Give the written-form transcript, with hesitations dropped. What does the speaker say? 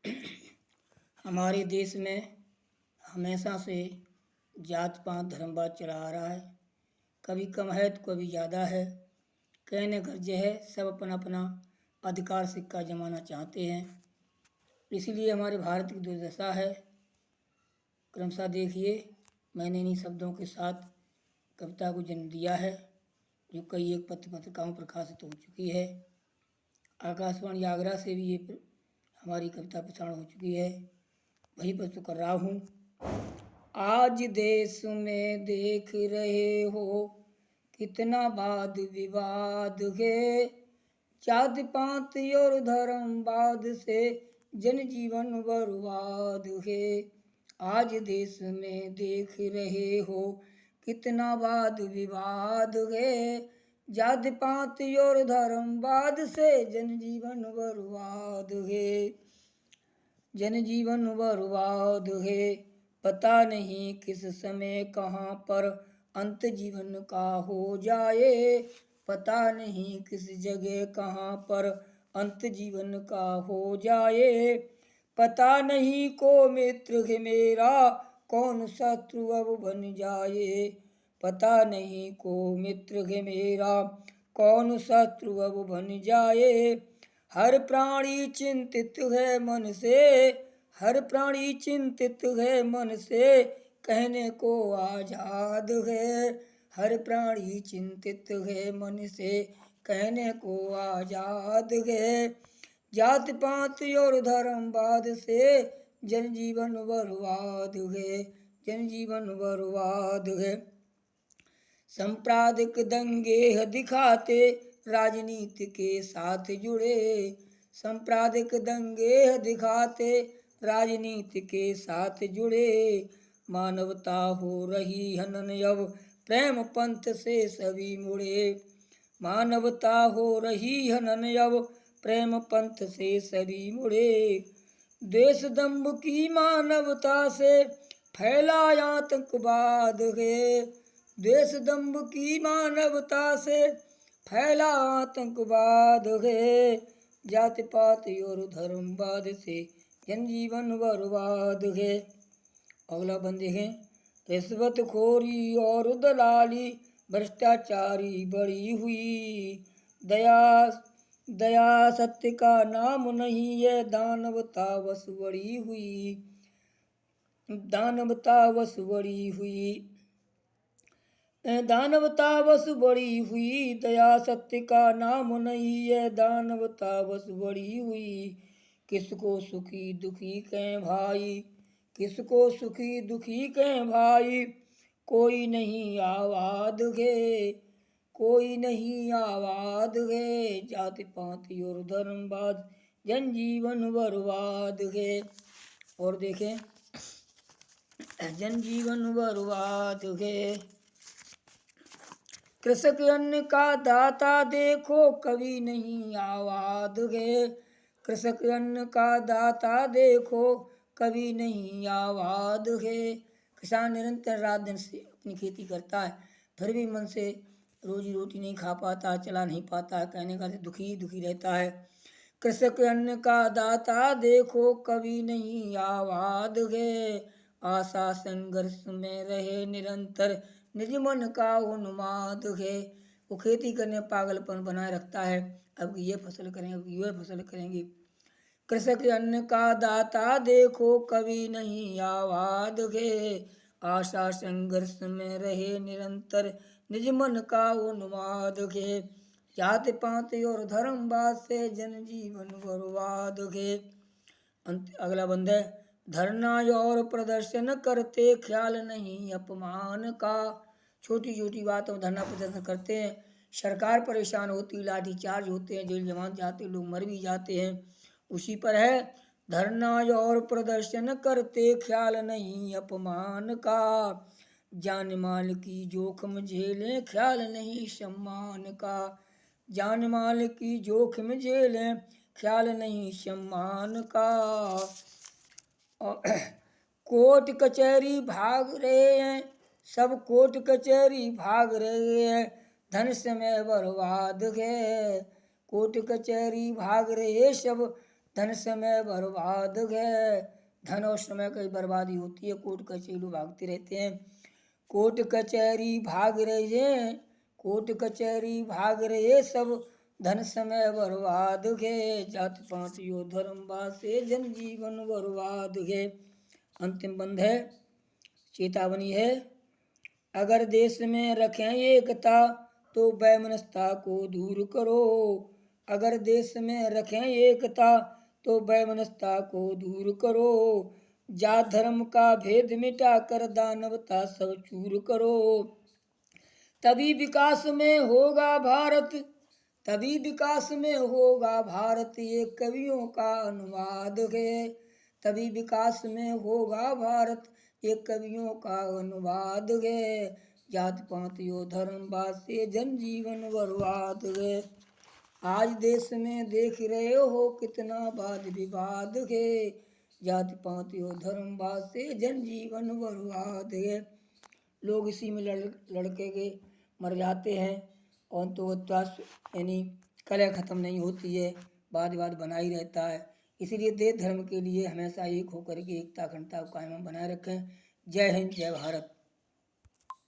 हमारे देश में हमेशा से जात पात धर्मवाद चला आ रहा है। कभी कम है तो कभी ज़्यादा है। कहने का जो है सब अपना अपना अधिकार सिक्का जमाना चाहते हैं। इसलिए हमारे भारत की दुर्दशा है। क्रमशः देखिए, मैंने इन्हीं शब्दों के साथ कविता को जन्म दिया है, जो कई एक पत्रिकाओं में प्रकाशित हो चुकी है। आकाशवाणी आगरा से भी ये हमारी कविता प्रसारण हो चुकी है। वही प्रस्तुत कर रहा हूँ। आज देश में देख रहे हो कितना वाद विवाद है, जात पात और धर्मवाद से जनजीवन बर्बाद है। आज देश में देख रहे हो कितना वाद विवाद है, जात पात और धर्मवाद से जनजीवन बर्बाद है। जनजीवन बर्बाद है। पता नहीं किस समय कहाँ पर अंत जीवन का हो जाए। पता नहीं किस जगह कहाँ पर अंत जीवन का हो जाए। पता नहीं को मित्र है मेरा, कौन शत्रु अब बन जाए। पता नहीं को मित्र है मेरा, कौन शत्रु अब बन जाए। हर प्राणी चिंतित है मन से, हर प्राणी चिंतित है मन से, कहने को आजाद है। हर प्राणी चिंतित है मन से, कहने को आजाद है। जात पात और धर्मवाद से जनजीवन बर्बाद है, जनजीवन बर्बाद है। सांप्रदायिक दंगे दिखाते राजनीति के साथ जुड़े। सांप्रदायिक दंगे दिखाते राजनीति के साथ जुड़े। मानवता हो रही हनन अब प्रेम पंथ से सभी मुड़े। मानवता हो रही हनन अब प्रेम पंथ से सभी मुड़े। देश दंभ की मानवता से फैला आतंकवाद है। देश दंभ की मानवता से फैला आतंकवाद है। जात पात और धर्मवाद से जनजीवन बर्बाद है। अगला बंदे हैं। रिश्वतखोरी और दलाली भ्रष्टाचारी बढ़ी हुई। दया दया सत्य का नाम नहीं है, दानवता बस बढ़ी हुई। दानवता बस बढ़ी हुई। दानवता बस बढ़ी हुई। दया सत्य का नाम नहीं है, दानवता बस बढ़ी हुई। किसको सुखी दुखी कहें भाई, किसको सुखी दुखी कहें भाई। कोई नहीं आबाद है, कोई नहीं आबाद है। जाति पात और धर्मवाद जनजीवन बर्बाद है। और देखें, जनजीवन बर्बाद है। कृषक अन्न का दाता देखो कभी नहीं आबाद है। कृषक अन्न का दाता देखो कभी नहीं आबाद है। किसान निरंतर रात दिन से अपनी खेती करता है, फिर भी मन से रोजी रोटी नहीं खा पाता, चला नहीं पाता है। कहने का दुखी दुखी रहता है। कृषक अन्न का दाता देखो कभी नहीं आबाद है। आशा संघर्ष में रहे निरंतर, निज मन का उन्माद है। वो खेती करने पागलपन बनाए रखता है। अब ये फसल करेंगे, अब ये फसल करेंगे। कृषक अन्न का दाता देखो कभी नहीं आबाद है। आशा संघर्ष में रहे निरंतर, निज मन का उन्माद है। जात पात और धर्मवाद से जनजीवन बर्बाद है। अगला बंद है। धरना और प्रदर्शन करते ख्याल नहीं अपमान का। छोटी छोटी बातों में धरना प्रदर्शन करते हैं, सरकार परेशान होती, लाठी चार्ज होते हैं, जेल जमान जाते, लोग मर भी जाते हैं। उसी पर है। धरना और प्रदर्शन करते ख्याल नहीं अपमान का। जान माल की जोखिम झेलें ख्याल नहीं सम्मान का। जान माल की जोखिम झेलें ख्याल नहीं सम्मान का। कोर्ट कचहरी भाग रहे हैं, सब कोर्ट कचहरी भाग रहे हैं, धन समय बर्बाद है। कोर्ट कचहरी भाग रहे सब, धन समय बर्बाद है। धन और समय की बर्बादी होती है, कोर्ट कचहरी लोग भागते रहते हैं। कोर्ट कचहरी भाग रहे, कोर्ट कचहरी भाग रहे सब, धन समय बर्बाद है। जात पात यो धर्म बासे, जन जीवन बर्बाद है। अंतिम बंद है, चेतावनी है। अगर देश में रखें एकता तो वैमनस्यता को दूर करो। अगर देश में रखें एकता तो वैमनस्यता को दूर करो। जात धर्म का भेद मिटा कर दानवता सब चूर करो। तभी विकास में होगा भारत, तभी विकास में होगा भारत, ये कवियों का अनुवाद है। तभी विकास में होगा भारत, ये कवियों का अनुवाद है। जात पात यो धर्म बासे, जन जीवन बर्बाद है। आज देश में देख रहे हो कितना वाद विवाद है। जात पात यो धर्म बासे, जन जीवन बर्बाद है। लोग इसी में लड़के के मर जाते हैं, और तो यानी कलह खत्म नहीं होती है, वाद विवाद बना ही रहता है। इसीलिए देश धर्म के लिए हमेशा एक होकर के एकता अखंडता को कायम बनाए रखें। जय हिंद, जय भारत।